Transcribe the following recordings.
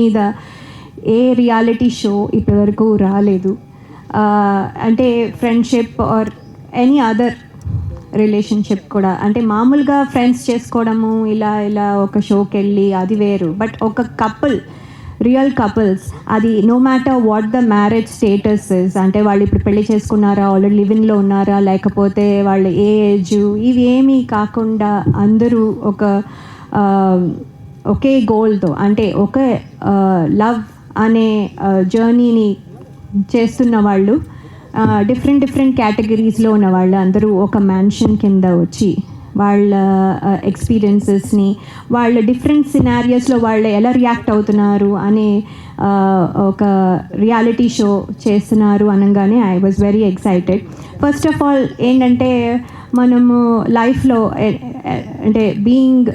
మీద a reality show ఇప్పటివరకు రాలేదు. అంటే friendship or any other relationship కూడా, అంటే మామూలుగా ఫ్రెండ్స్ చేసుకోవడము ఇలా ఇలా ఒక షోకి వెళ్ళి అది వేరు. బట్ ఒక కపుల్, రియల్ కపుల్స్, అది no matter what the marriage status is, అంటే వాళ్ళు ఇప్పుడు పెళ్లి చేసుకున్నారా, ఆల్రెడీ లివింగ్లో ఉన్నారా, లేకపోతే వాళ్ళ ఏజ్, ఇవి ఏమీ కాకుండా అందరూ ఒకే గోల్తో, అంటే ఒకే లవ్ అనే జర్నీని చేస్తున్న వాళ్ళు, డిఫరెంట్ కేటగిరీస్లో ఉన్న వాళ్ళు అందరూ ఒక మ్యాన్షన్ కింద వచ్చి వాళ్ళ ఎక్స్పీరియన్సెస్ని, వాళ్ళ డిఫరెంట్ సినారియోస్లో వాళ్ళు ఎలా రియాక్ట్ అవుతున్నారు అనే ఒక రియాలిటీ షో చేస్తున్నారు అనగానే I was very excited. First of all ఏంటంటే, మనము లైఫ్లో అంటే బీయింగ్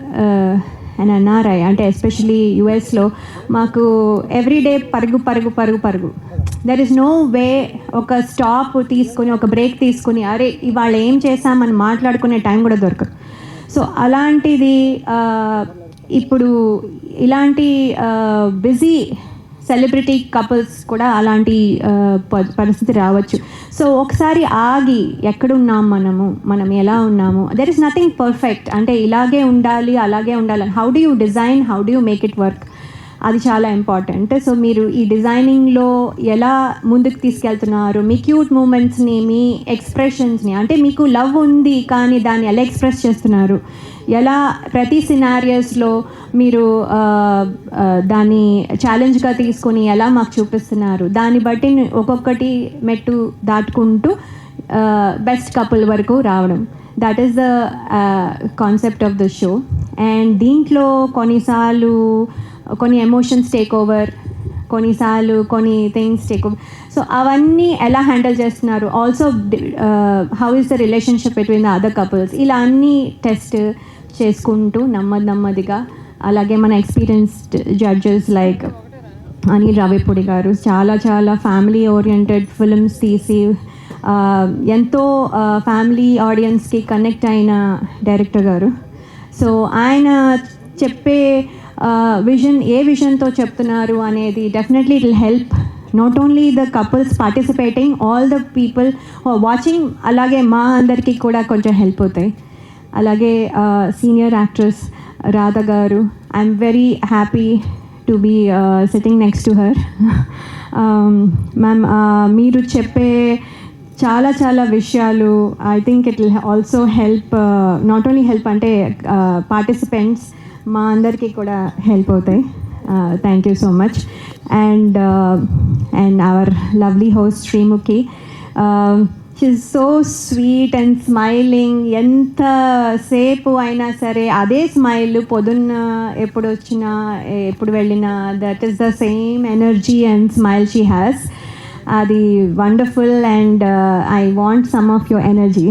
అండ్ ఎన్ఆర్ఐ, అంటే ఎస్పెషలీ యుఎస్లో మాకు ఎవ్రీడే పరుగు. దెర్ ఇస్ నో వే ఒక స్టాప్ తీసుకొని, ఒక బ్రేక్ తీసుకొని, అరే ఇవాళ ఏం చేసామని మాట్లాడుకునే టైం కూడా దొరకదు. సో అలాంటిది ఇప్పుడు ఇలాంటి బిజీ సెలబ్రిటీ కపుల్స్ కూడా అలాంటి పరిస్థితి రావచ్చు. సో ఒకసారి ఆగి, ఎక్కడున్నాం మనం ఎలా ఉన్నాము, దెర్ ఇస్ నథింగ్ పర్ఫెక్ట్, అంటే ఇలాగే ఉండాలి అలాగే ఉండాలి, how do you design, how do you make it work, అది చాలా ఇంపార్టెంట్. సో మీరు ఈ డిజైనింగ్లో ఎలా ముందుకు తీసుకెళ్తున్నారు, మీ క్యూట్ మూమెంట్స్ని, మీ ఎక్స్ప్రెషన్స్ని, అంటే మీకు లవ్ ఉంది కానీ దాన్ని ఎలా ఎక్స్ప్రెస్ చేస్తున్నారు, ఎలా ప్రతి సినారియోస్లో మీరు దాన్ని ఛాలెంజ్గా తీసుకొని ఎలా మాకు చూపిస్తున్నారు, దాన్ని బట్టి ఒక్కొక్కటి మెట్టు దాటుకుంటూ బెస్ట్ కపుల్ వరకు రావడం. That is the concept of the show. And దీంట్లో కొన్నిసార్లు కొన్ని ఎమోషన్స్ టేక్ ఓవర్, కొన్నిసార్లు కొన్ని థింగ్స్ టేక్ ఓవర్. సో అవన్నీ ఎలా హ్యాండిల్ చేస్తున్నారు, also how is the relationship between the other couples, ఇలా అన్నీ టెస్ట్ చేసుకుంటూ నెమ్మదిగా, అలాగే మన experienced judges like Anil Ravipudi గారు చాలా ఫ్యామిలీ ఓరియంటెడ్ ఫిల్మ్స్ తీసి ఎంతో ఫ్యామిలీ ఆడియన్స్కి కనెక్ట్ అయిన డైరెక్టర్ గారు. సో ఆయన చెప్పే విజన్, ఏ విజన్తో చెప్తున్నారు అనేది definitely it will help not only the couples participating, all the people watching, అలాగే మా అందరికీ కూడా కొంచెం హెల్ప్ అవుతాయి. అలాగే senior actress Radha garu, I'm very happy to be sitting next to her. Ma'am, మీరు చెప్పే చాలా విషయాలు I think it will also help, not only help అంటే పార్టిసిపెంట్స్, మా అందరికీ కూడా హెల్ప్ అవుతాయి. Thank you so much. And our lovely host Sreemukhi, she is so sweet and smiling. ఎంతసేపు అయినా సరే అదే స్మైల్, పొద్దున్న ఎప్పుడు వచ్చినా ఎప్పుడు వెళ్ళినా, that is the same energy and smile she has. అది wonderful. And I want some of your energy.